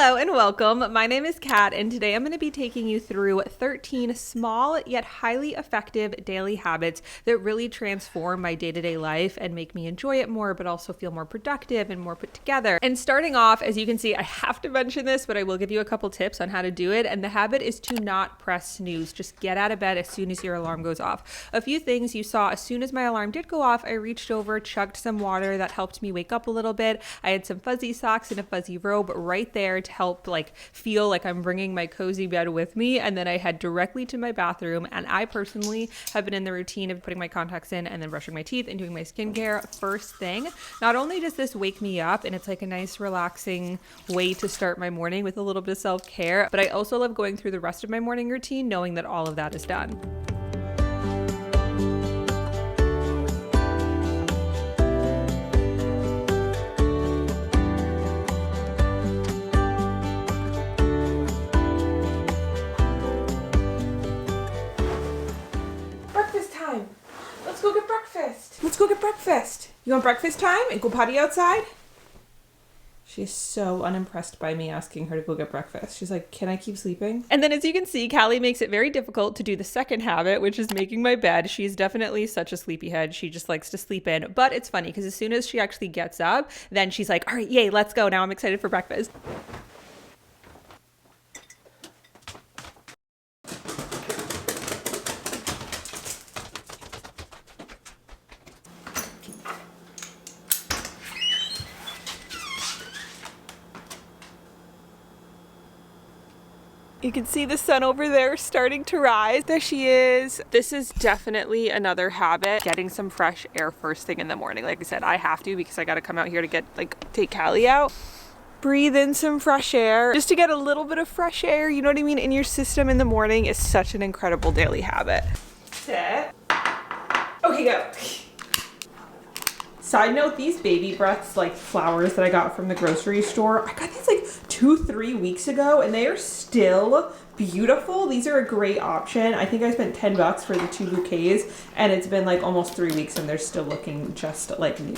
Hello and welcome. My name is Kat, and today I'm going to be taking you through 13 small yet highly effective daily habits that really transform my day-to-day life and make me enjoy it more, but also feel more productive and more put together. And starting off, as you can see, I have to mention this, but I will give you a couple tips on how to do it. And the habit is to not press snooze. Just get out of bed as soon as your alarm goes off. A few things you saw as soon as my alarm did go off, I reached over, chugged some water. That helped me wake up a little bit. I had some fuzzy socks and a fuzzy robe right there to help feel like I'm bringing my cozy bed with me. And then I head directly to my bathroom, and I personally have been in the routine of putting my contacts in and then brushing my teeth and doing my skincare first thing. Not only does this wake me up and it's like a nice relaxing way to start my morning with a little bit of self-care, but I also love going through the rest of my morning routine knowing that all of that is done. Let's go get breakfast. Let's go get breakfast. You want breakfast time and go potty outside? She's so unimpressed by me asking her to go get breakfast. She's like, can I keep sleeping? And then as you can see, Callie makes it very difficult to do the second habit, which is making my bed. She's definitely such a sleepyhead. She just likes to sleep in. But it's funny because as soon as she actually gets up, then she's like, all right, yay, let's go. Now I'm excited for breakfast. You can see the sun over there starting to rise. There she is. This is definitely another habit, getting some fresh air first thing in the morning. Like I said, I have to because I got to come out here to take Callie out. Breathe in some fresh air just to get a little bit of fresh air, you know what I mean, in your system in the morning is such an incredible daily habit. Sit. Okay, go. Side note, these baby breaths, flowers that I got from the grocery store, I got these 2-3 weeks ago and they are still beautiful. These are a great option. I think I spent $10 for the 2 bouquets and it's been almost 3 weeks and they're still looking just like new.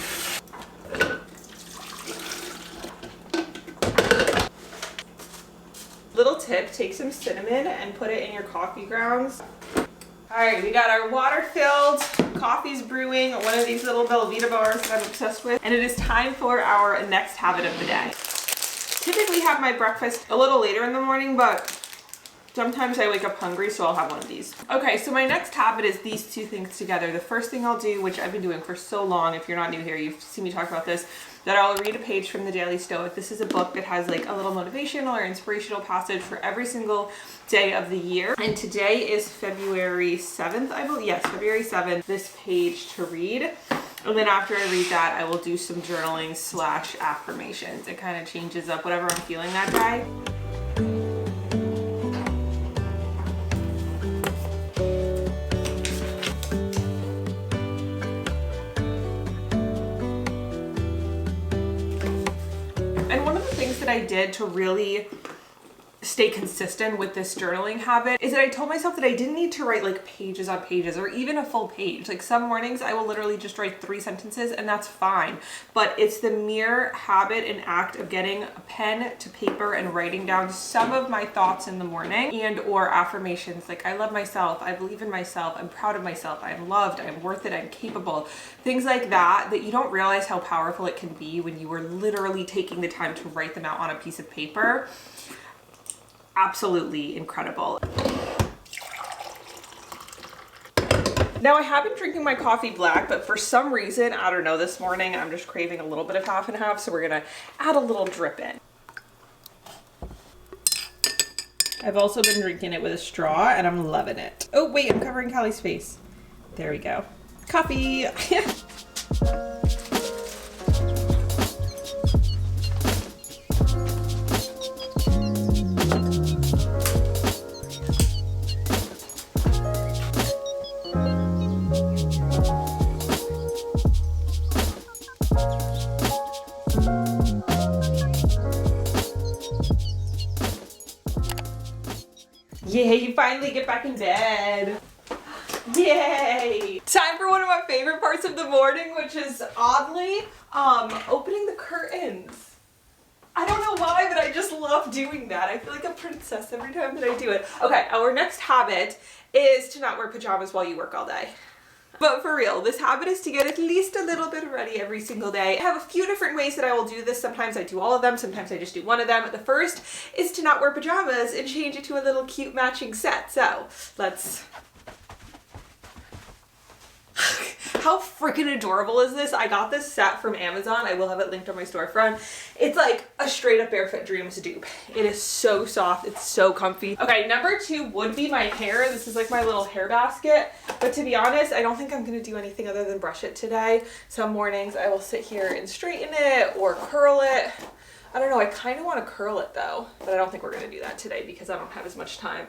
Little tip, take some cinnamon and put it in your coffee grounds. All right, we got our water filled, coffee's brewing, one of these little Velveeta bars that I'm obsessed with, and it is time for our next habit of the day. Typically have my breakfast a little later in the morning, but sometimes I wake up hungry, so I'll have one of these. Okay, so my next habit is these two things together. The first thing I'll do, which I've been doing for so long, if you're not new here, you've seen me talk about this, that I'll read a page from the Daily Stoic. This is a book that has a little motivational or inspirational passage for every single day of the year. And today is February 7th, I believe. Yes, February 7th, this page to read. And then after I read that, I will do some journaling / affirmations. It kind of changes up whatever I'm feeling that day. That I did to really stay consistent with this journaling habit is that I told myself that I didn't need to write pages on pages or even a full page. Some mornings I will literally just write 3 sentences and that's fine. But it's the mere habit and act of getting a pen to paper and writing down some of my thoughts in the morning and or affirmations I love myself, I believe in myself, I'm proud of myself, I'm loved, I'm worth it, I'm capable. Things like that you don't realize how powerful it can be when you are literally taking the time to write them out on a piece of paper. Absolutely incredible. Now I have been drinking my coffee black, but for some reason, I don't know, this morning I'm just craving a little bit of half and half, so we're gonna add a little drip in. I've also been drinking it with a straw and I'm loving it. Oh wait, I'm covering Callie's face. There we go. Coffee. Yay, you finally get back in bed. Yay! Time for one of my favorite parts of the morning, which is oddly, opening the curtains. I don't know why, but I just love doing that. I feel like a princess every time that I do it. Okay, our next habit is to not wear pajamas while you work all day. But for real, this habit is to get at least a little bit ready every single day. I have a few different ways that I will do this. Sometimes I do all of them, sometimes I just do one of them. The first is to not wear pajamas and change it to a little cute matching set. So let's... How freaking adorable is this? I got this set from Amazon. I will have it linked on my storefront. It's like a straight up Barefoot Dreams dupe. It is so soft. It's so comfy. Okay, number 2 would be my hair. This is like my little hair basket. But to be honest, I don't think I'm gonna do anything other than brush it today. Some mornings I will sit here and straighten it or curl it. I don't know, I kind of want to curl it though, but I don't think we're gonna do that today because I don't have as much time.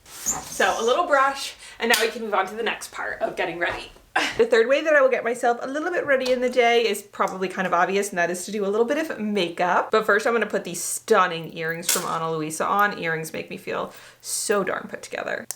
So a little brush, and now we can move on to the next part of getting ready. The third way that I will get myself a little bit ready in the day is probably kind of obvious, and that is to do a little bit of makeup. But first I'm going to put these stunning earrings from Ana Luisa on. Earrings make me feel so darn put together.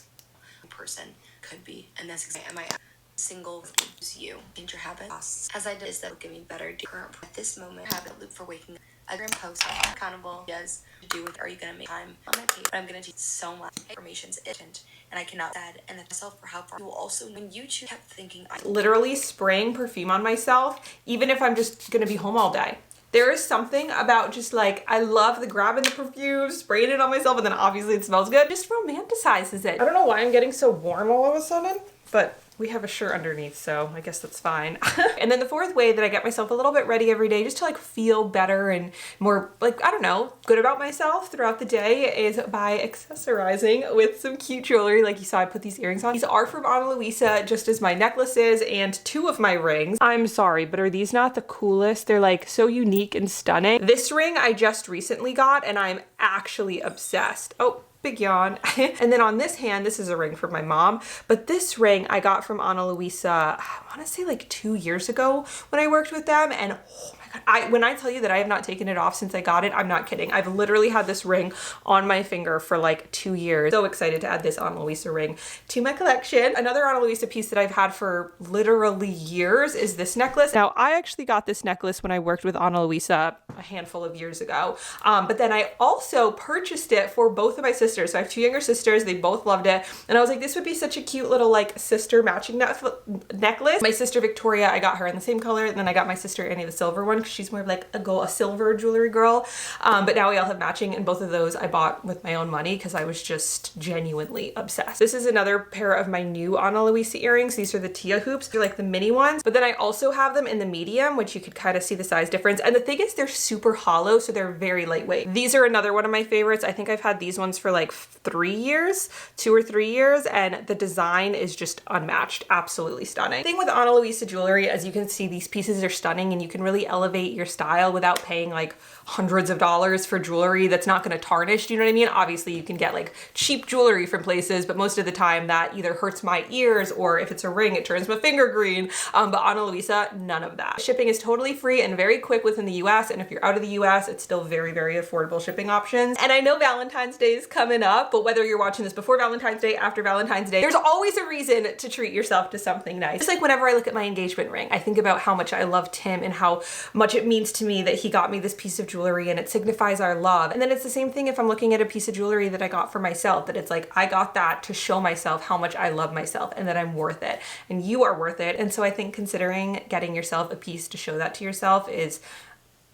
Person could be, and that's exactly my single is you. Change your habits. As I did is that will give me better current at this moment. Habit loop for waking up. I'm gonna post accountable yes to do with are you gonna make time on my page, but I'm gonna teach so much information is urgent and I cannot said and that's myself for how far you will also when you choose kept thinking I literally spraying perfume on myself even if I'm just gonna be home all day. There is something about just like, I love the grabbing the perfume, spraying it on myself, and then obviously it smells good. It just romanticizes it. I don't know why I'm getting so warm all of a sudden, but we have a shirt underneath, so I guess that's fine. And then the fourth way that I get myself a little bit ready every day just to like feel better and more like, I don't know, good about myself throughout the day is by accessorizing with some cute jewelry. Like you saw, I put these earrings on. These are from Ana Luisa, just as my necklaces and 2 of my rings. I'm sorry, but are these not the coolest? They're like so unique and stunning. This ring I just recently got and I'm actually obsessed. Oh, big yawn. And then on this hand, this is a ring from my mom, but this ring I got from Ana Luisa, I want to say like 2 years ago when I worked with them, and oh my God, when I tell you that I have not taken it off since I got it, I'm not kidding. I've literally had this ring on my finger for like 2 years. So excited to add this Ana Luisa ring to my collection. Another Ana Luisa piece that I've had for literally years is this necklace. Now, I actually got this necklace when I worked with Ana Luisa a handful of years ago, but then I also purchased it for both of my sisters. So I have 2 younger sisters. They both loved it. And I was like, this would be such a cute little like sister matching necklace. My sister Victoria, I got her in the same color. And then I got my sister Annie the silver one because she's more of like a silver jewelry girl. But now we all have matching, and both of those I bought with my own money because I was just genuinely obsessed. This is another pair of my new Ana Luisa earrings. These are the Tia hoops. They're like the mini ones, but then I also have them in the medium, which you could kind of see the size difference. And the thing is they're super hollow, so they're very lightweight. These are another one of my favorites. I think I've had these ones for like 3 years, 2 or 3 years, and the design is just unmatched. Absolutely stunning. The thing with Ana Luisa jewelry, as you can see, these pieces are stunning and you can really elevate your style without paying like hundreds of dollars for jewelry that's not going to tarnish. Do you know what I mean? Obviously you can get like cheap jewelry from places, but most of the time that either hurts my ears or if it's a ring, it turns my finger green. But Ana Luisa, none of that. Shipping is totally free and very quick within the US. And if you're out of the US, it's still very, very affordable shipping options. And I know Valentine's Day is coming up, but whether you're watching this before Valentine's Day, after Valentine's Day, there's always a reason to treat yourself to something nice. Just like whenever I look at my engagement ring, I think about how much I love Tim and how much it means to me that he got me this piece of jewelry and it signifies our love. And then it's the same thing if I'm looking at a piece of jewelry that I got for myself, that it's like, I got that to show myself how much I love myself and that I'm worth it and you are worth it. And so I think considering getting yourself a piece to show that to yourself is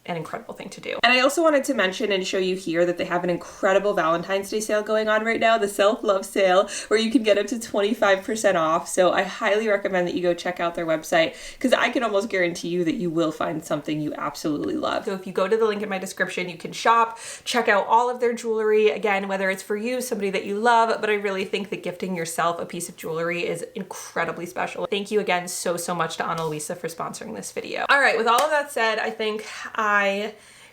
an incredible thing to do. And I also wanted to mention and show you here that they have an incredible Valentine's Day sale going on right now, the self-love sale, where you can get up to 25% off. So I highly recommend that you go check out their website because I can almost guarantee you that you will find something you absolutely love. So if you go to the link in my description, you can shop, check out all of their jewelry. Again, whether it's for you, somebody that you love, but I really think that gifting yourself a piece of jewelry is incredibly special. Thank you again so much to Ana Luisa for sponsoring this video. All right, with all of that said, I think I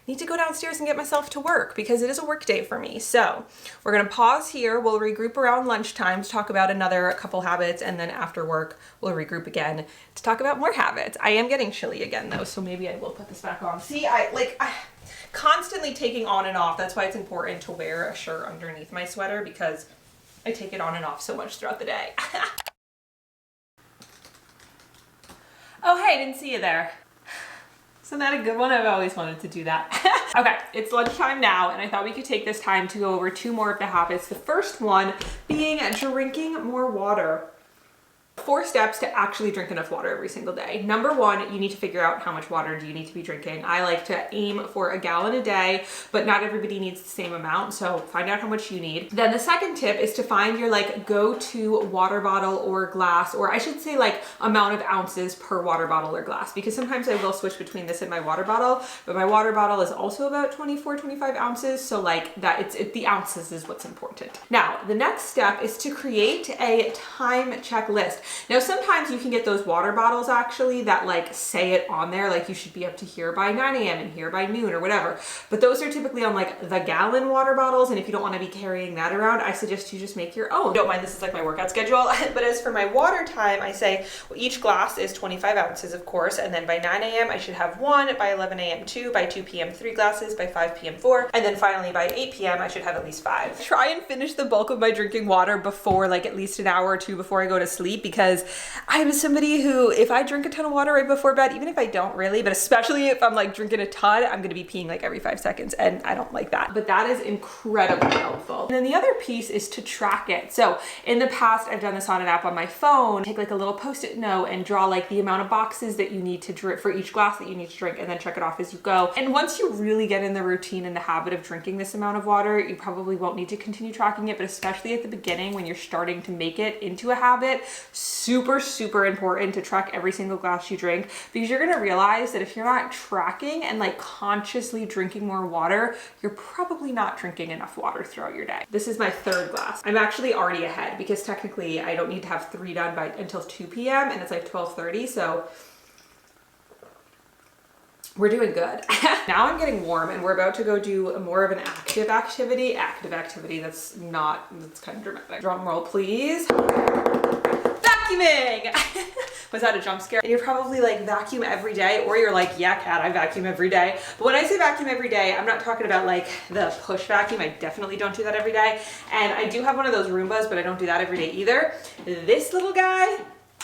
need to go downstairs and get myself to work because it is a work day for me. So we're gonna pause here. We'll regroup around lunchtime to talk about another couple habits, and then after work, we'll regroup again to talk about more habits. I am getting chilly again though, so maybe I will put this back on. See, I constantly taking on and off. That's why it's important to wear a shirt underneath my sweater because I take it on and off so much throughout the day. Oh, hey, didn't see you there. Isn't that a good one? I've always wanted to do that. Okay, it's lunchtime now, and I thought we could take this time to go over 2 more of the habits. The first one being drinking more water. 4 steps to actually drink enough water every single day. Number 1, you need to figure out how much water do you need to be drinking. I like to aim for 1 gallon a day, but not everybody needs the same amount, so find out how much you need. Then the second tip is to find your like go-to water bottle or glass, or I should say like amount of ounces per water bottle or glass, because sometimes I will switch between this and my water bottle, but my water bottle is also about 24-25 ounces, so like that the ounces is what's important. Now, the next step is to create a time checklist. Now, sometimes you can get those water bottles actually that like say it on there, like you should be up to here by 9 a.m. and here by noon or whatever. But those are typically on like the gallon water bottles. And if you don't want to be carrying that around, I suggest you just make your own. Don't mind, this is like my workout schedule. But as for my water time, I say, well, each glass is 25 ounces, of course. And then by 9 a.m. I should have 1, by 11 a.m. 2, by 2 p.m. 3 glasses, by 5 p.m. 4. And then finally by 8 p.m. I should have at least 5. Try and finish the bulk of my drinking water before like at least an hour or 2 before I go to sleep, because I'm somebody who, if I drink a ton of water right before bed, even if I don't really, but especially if I'm like drinking a ton, I'm gonna be peeing like every 5 seconds, and I don't like that. But that is incredibly helpful. And then the other piece is to track it. So in the past, I've done this on an app on my phone. Take like a little post-it note and draw like the amount of boxes that you need to drink for each glass that you need to drink, and then check it off as you go. And once you really get in the routine and the habit of drinking this amount of water, you probably won't need to continue tracking it, but especially at the beginning when you're starting to make it into a habit, super important to track every single glass you drink, because you're gonna realize that if you're not tracking and like consciously drinking more water, you're probably not drinking enough water throughout your day. This is my 3rd glass. I'm actually already ahead because technically I don't need to have 3 done by until 2 p.m. and it's like 12:30, so we're doing good. Now I'm getting warm and we're about to go do more of an active activity. That's kind of dramatic. Drum roll, please. Vacuuming! Was that a jump scare? And you're probably like, vacuum every day, or you're like, yeah, Kat, I vacuum every day. But when I say vacuum every day, I'm not talking about like the push vacuum. I definitely don't do that every day. And I do have one of those Roombas, but I don't do that every day either. This little guy,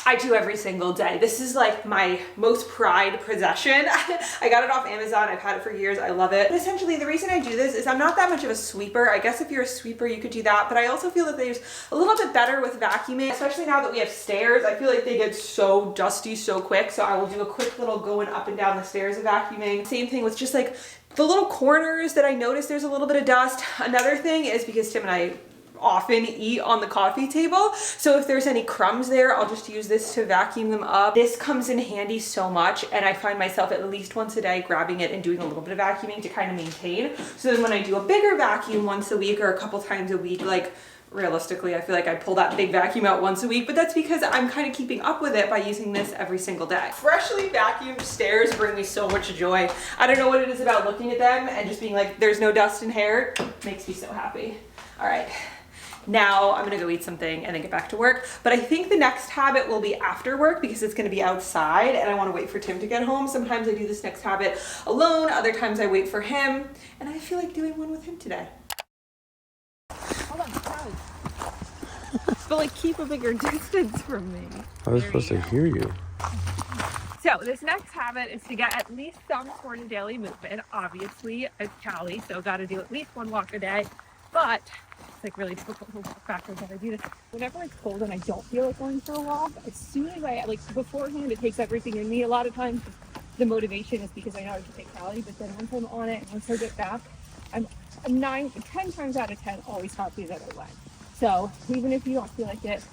I do every single day. This is like my most prized possession. I got it off Amazon. I've had it for years. I love it. But essentially the reason I do this is I'm not that much of a sweeper. I guess if you're a sweeper, you could do that. But I also feel that there's a little bit better with vacuuming, especially now that we have stairs. I feel like they get so dusty so quick. So I will do a quick little going up and down the stairs of vacuuming. Same thing with just like the little corners that I notice there's a little bit of dust. Another thing is because Tim and I often eat on the coffee table, so if there's any crumbs there, I'll just use this to vacuum them up. This comes in handy so much, and I find myself at least once a day grabbing it and doing a little bit of vacuuming to kind of maintain. So then when I do a bigger vacuum once a week or a couple times a week, like realistically, I feel like I pull that big vacuum out once a week, but that's because I'm kind of keeping up with it by using this every single day. Freshly vacuumed stairs bring me so much joy. I don't know what it is about looking at them and just being like, there's no dust and hair. Makes me so happy. All right. Now I'm gonna go eat something and then get back to work. But I think the next habit will be after work because it's gonna be outside and I wanna wait for Tim to get home. Sometimes I do this next habit alone, other times I wait for him, and I feel like doing one with him today. Hold on, but like keep a bigger distance from me. I was supposed to hear you. So this next habit is to get at least some sort of daily movement. Obviously, it's Cali, so gotta do at least 1 walk a day. But it's like really difficult to walk backwards when I do this. Whenever it's cold and I don't feel like going for a walk, as soon as I, like beforehand, it takes everything in me. A lot of times the motivation is because I know I should take Cali, but then once I'm on it and once I get back, I'm 10 times out of 10 always happy that I went. So even if you don't feel like it,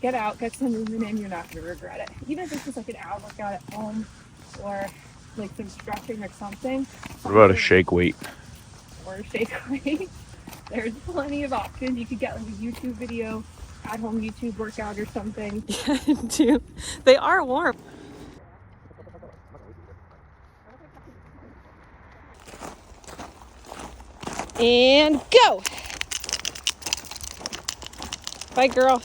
get out, get some movement in, you're not gonna regret it. Even if it's just like an hour workout at home or like some stretching or something. What about a shake weight? Or a shake weight. There's plenty of options. You could get like a YouTube video, at home YouTube workout or something. Yeah, dude. They are warm. And go. Bye, girl.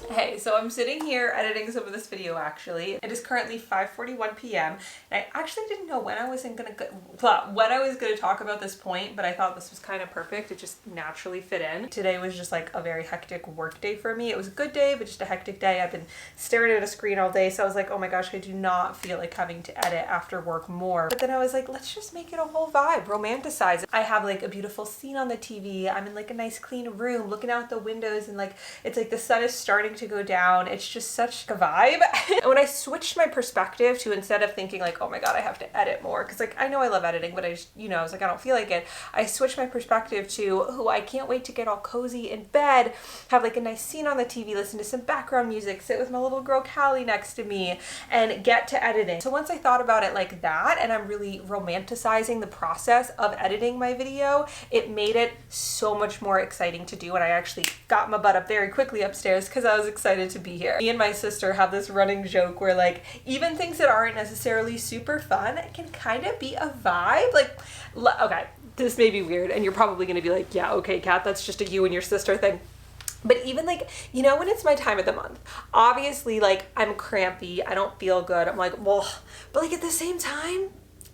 Hey, so I'm sitting here editing some of this video actually. It is currently 5:41 p.m. and I actually didn't know when I was gonna talk about this point, but I thought this was kind of perfect. It just naturally fit in. Today was just like a very hectic work day for me. It was a good day, but just a hectic day. I've been staring at a screen all day, so I was like, oh my gosh, I do not feel like having to edit after work more. But then I was like, let's just make it a whole vibe, romanticize it. I have like a beautiful scene on the TV. I'm in like a nice clean room looking out the windows, and like it's like the sun is starting to go down. It's just such a vibe. And when I switched my perspective to, instead of thinking like, oh my god, I have to edit more, because like I know I love editing, but I just, I was like, I don't feel like it. I switched my perspective to, oh, I can't wait to get all cozy in bed, have like a nice scene on the TV, listen to some background music, sit with my little girl Callie next to me, and get to editing. So once I thought about it like that, and I'm really romanticizing the process of editing my video, it made it so much more exciting to do. And I actually got my butt up very quickly upstairs because I was excited to be here. Me and my sister have this running joke where like even things that aren't necessarily super fun can kind of be a vibe. Like, okay, this may be weird and you're probably going to be like, yeah, okay, Kat, that's just a you and your sister thing. But even like, when it's my time of the month, obviously like I'm crampy, I don't feel good. I'm like, well, but like at the same time,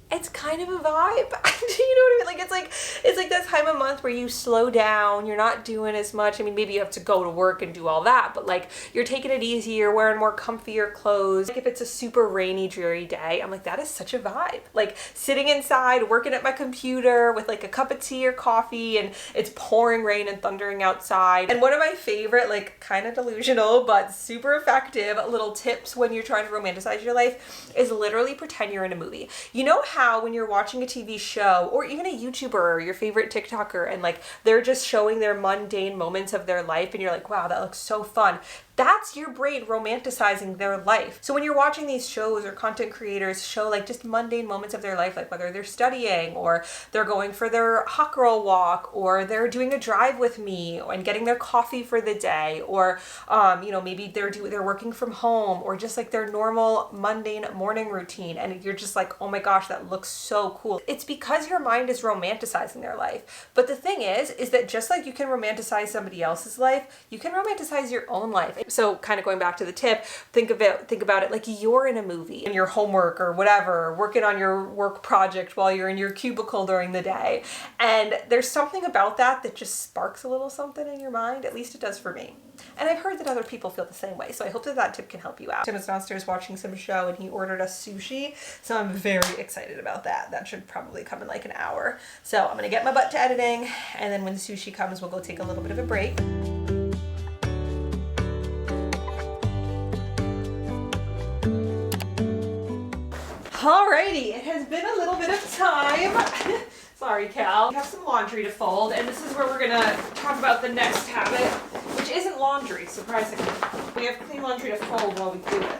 it's kind of a vibe. Do you know what I mean? Like it's like that time of month where you slow down, you're not doing as much. I mean, maybe you have to go to work and do all that, but like you're taking it easy, you're wearing more comfier clothes. Like if it's a super rainy, dreary day, I'm like, that is such a vibe. Like sitting inside, working at my computer with like a cup of tea or coffee, and it's pouring rain and thundering outside. And one of my favorite, like kind of delusional, but super effective little tips when you're trying to romanticize your life is literally pretend you're in a movie. You know how when you're watching a TV show or even a YouTuber or your favorite TikToker and like they're just showing their mundane moments of their life and you're like, wow, that looks so fun. That's your brain romanticizing their life. So when you're watching these shows or content creators show like just mundane moments of their life, like whether they're studying or they're going for their hot girl walk or they're doing a drive with me and getting their coffee for the day, or maybe they're working from home, or just like their normal mundane morning routine, and you're just like, oh my gosh, that looks so cool. It's because your mind is romanticizing their life. But the thing is that just like you can romanticize somebody else's life, you can romanticize your own life. So kind of going back to the tip, think about it like you're in a movie in your homework or whatever, working on your work project while you're in your cubicle during the day. And there's something about that just sparks a little something in your mind. At least it does for me. And I've heard that other people feel the same way. So I hope that tip can help you out. Tim is downstairs watching some show and he ordered us sushi. So I'm very excited about that. That should probably come in like an hour. So I'm going to get my butt to editing. And then when the sushi comes, we'll go take a little bit of a break. Alrighty, it has been a little bit of time. Sorry, Cal. We have some laundry to fold, and this is where we're gonna talk about the next habit, which isn't laundry, surprisingly. We have clean laundry to fold while we do it.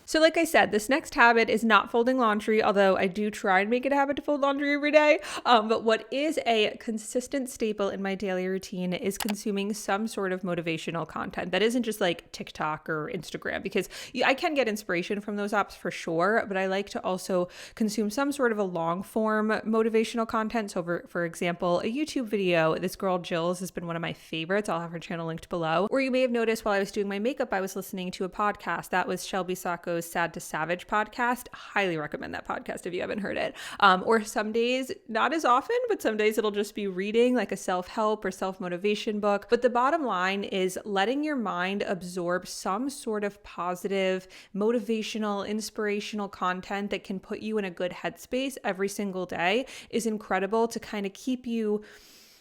So like I said, this next habit is not folding laundry, although I do try and make it a habit to fold laundry every day. But what is a consistent staple in my daily routine is consuming some sort of motivational content that isn't just like TikTok or Instagram, because I can get inspiration from those apps for sure, but I like to also consume some sort of a long form motivational content. So for example, a YouTube video. This girl Jill's has been one of my favorites. I'll have her channel linked below. Or you may have noticed while I was doing my makeup, I was listening to a podcast. That was Shelby Sacco's Sad to Savage podcast. Highly recommend that podcast if you haven't heard it. Or some days, not as often, but some days it'll just be reading like a self-help or self-motivation book. But the bottom line is letting your mind absorb some sort of positive, motivational, inspirational content that can put you in a good headspace every single day is incredible to kind of keep you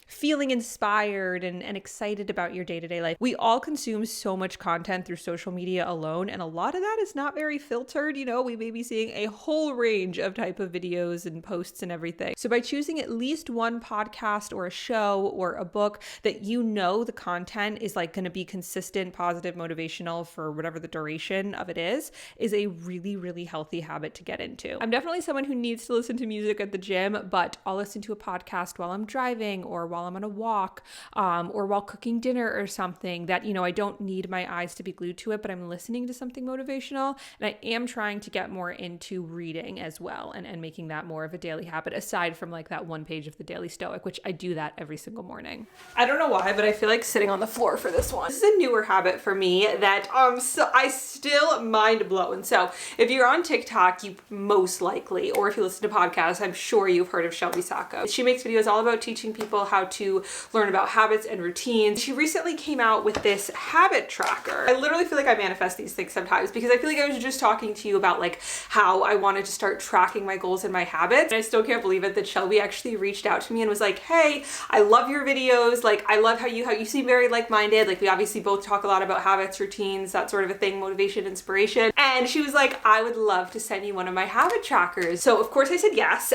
feeling inspired and excited about your day-to-day life. We all consume so much content through social media alone, and a lot of that is not very filtered. We may be seeing a whole range of type of videos and posts and everything. So by choosing at least one podcast or a show or a book that the content is like going to be consistent, positive, motivational for whatever the duration of it is a really, really healthy habit to get into. I'm definitely someone who needs to listen to music at the gym, but I'll listen to a podcast while I'm driving or while I'm on a walk, or while cooking dinner or something that, you know, I don't need my eyes to be glued to it, but I'm listening to something motivational. And I am trying to get more into reading as well, and making that more of a daily habit, aside from like that one page of the Daily Stoic, which I do that every single morning. I don't know why, but I feel like sitting on the floor for this one. This is a newer habit for me that so I still mind blown. So if you're on TikTok, you most likely, or if you listen to podcasts, I'm sure you've heard of Shelby Sacco. She makes videos all about teaching people how to learn about habits and routines. She recently came out with this habit tracker. I literally feel like I manifest these things sometimes, because I feel like I was just talking to you about like how I wanted to start tracking my goals and my habits. And I still can't believe it that Shelby actually reached out to me and was like, hey, I love your videos. Like, I love how you seem very like-minded. Like, we obviously both talk a lot about habits, routines, that sort of a thing, motivation, inspiration. And she was like, I would love to send you one of my habit trackers. So of course I said yes.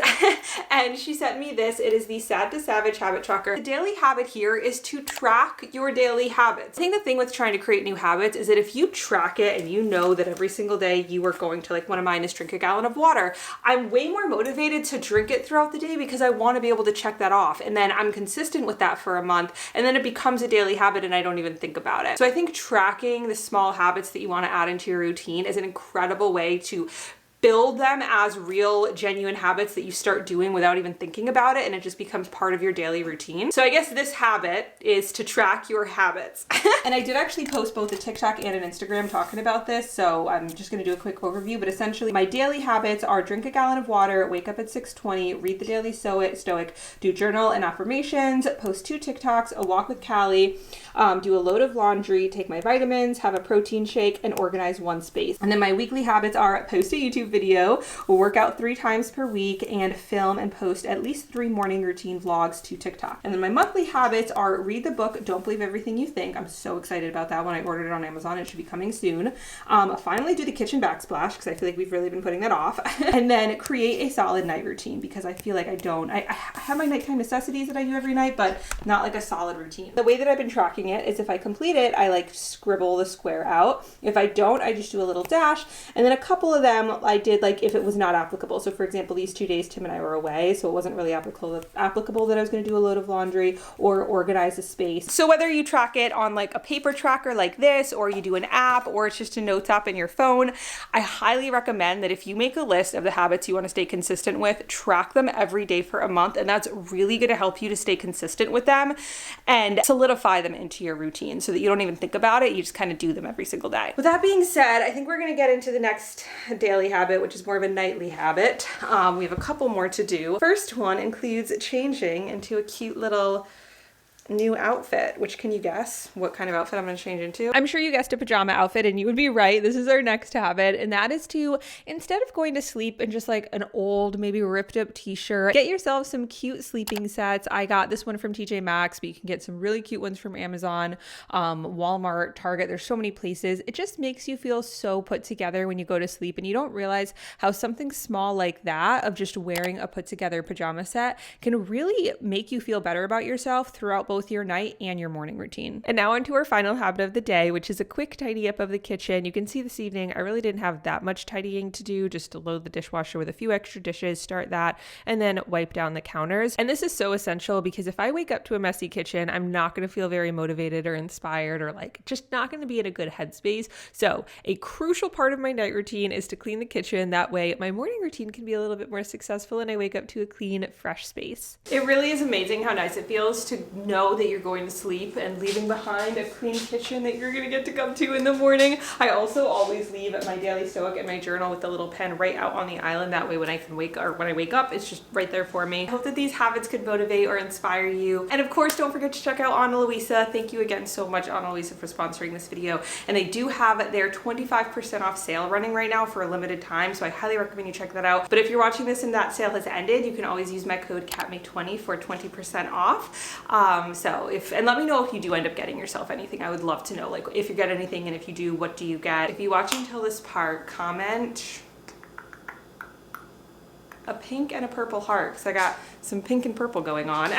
And she sent me this. It is the Sad to Savage habit tracker. The daily habit here is to track your daily habits. I think the thing with trying to create new habits is that if you track it and you know that every single day you are going to, like, one of mine is drink a gallon of water, I'm way more motivated to drink it throughout the day because I want to be able to check that off. And then I'm consistent with that for a month, and then it becomes a daily habit and I don't even think about it. So I think tracking the small habits that you want to add into your routine is an incredible way to build them as real, genuine habits that you start doing without even thinking about it, and it just becomes part of your daily routine. So I guess this habit is to track your habits. And I did actually post both a TikTok and an Instagram talking about this, so I'm just gonna do a quick overview, but essentially my daily habits are drink a gallon of water, wake up at 6:20, read the Daily Stoic, do journal and affirmations, post 2 TikToks, a walk with Callie, do a load of laundry, take my vitamins, have a protein shake, and organize 1 space. And then my weekly habits are post a YouTube video, work out 3 times per week, and film and post at least 3 morning routine vlogs to TikTok. And then my monthly habits are read the book Don't Believe Everything You Think. I'm so excited about that one. I ordered it on Amazon. It should be coming soon. Finally do the kitchen backsplash, because I feel like we've really been putting that off. And then create a solid night routine, because I feel like I have my nighttime necessities that I do every night, but not like a solid routine. The way that I've been tracking it is if I complete it, I like scribble the square out. If I don't, I just do a little dash. And then a couple of them I did like if it was not applicable. So for example, these 2 days Tim and I were away, so it wasn't really applicable that I was going to do a load of laundry or organize a space. So whether you track it on like a paper tracker like this, or you do an app, or it's just a notes app in your phone, I highly recommend that if you make a list of the habits you want to stay consistent with, track them every day for a month, and that's really going to help you to stay consistent with them and solidify them into your routine so that you don't even think about it, you just kind of do them every single day. With that being said, I think we're going to get into the next daily habit, which is more of a nightly habit. We have a couple more to do. First one includes changing into a cute little new outfit, which, can you guess what kind of outfit I'm going to change into? I'm sure you guessed a pajama outfit, and you would be right. This is our next habit, and that is to, instead of going to sleep in just like an old, maybe ripped up t-shirt, get yourself some cute sleeping sets. I got this one from TJ Maxx, but you can get some really cute ones from Amazon, Walmart, Target. There's so many places. It just makes you feel so put together when you go to sleep, and you don't realize how something small like that, of just wearing a put together pajama set, can really make you feel better about yourself throughout both your night and your morning routine. And now onto our final habit of the day, which is a quick tidy up of the kitchen. You can see this evening, I really didn't have that much tidying to do, just to load the dishwasher with a few extra dishes, start that, and then wipe down the counters. And this is so essential, because if I wake up to a messy kitchen, I'm not going to feel very motivated or inspired, or like just not going to be in a good headspace. So a crucial part of my night routine is to clean the kitchen. That way my morning routine can be a little bit more successful and I wake up to a clean, fresh space. It really is amazing how nice it feels to know that you're going to sleep and leaving behind a clean kitchen that you're going to get to come to in the morning. I also always leave my Daily Stoic and my journal with the little pen right out on the island. That way when I wake up, it's just right there for me. I hope that these habits could motivate or inspire you. And of course, don't forget to check out Ana Luisa. Thank you again so much, Ana Luisa, for sponsoring this video. And they do have their 25% off sale running right now for a limited time, so I highly recommend you check that out. But if you're watching this and that sale has ended, you can always use my code CATMAKE20 for 20% off. And let me know if you do end up getting yourself anything. I would love to know, like, if you get anything, and if you do, what do you get? If you watch until this part, comment a pink and a purple heart, because I got some pink and purple going on.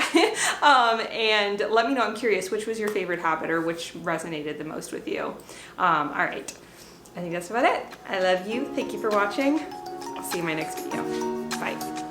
And let me know, I'm curious, which was your favorite habit, or which resonated the most with you? All right, I think that's about it. I love you. Thank you for watching. I'll see you in my next video. Bye.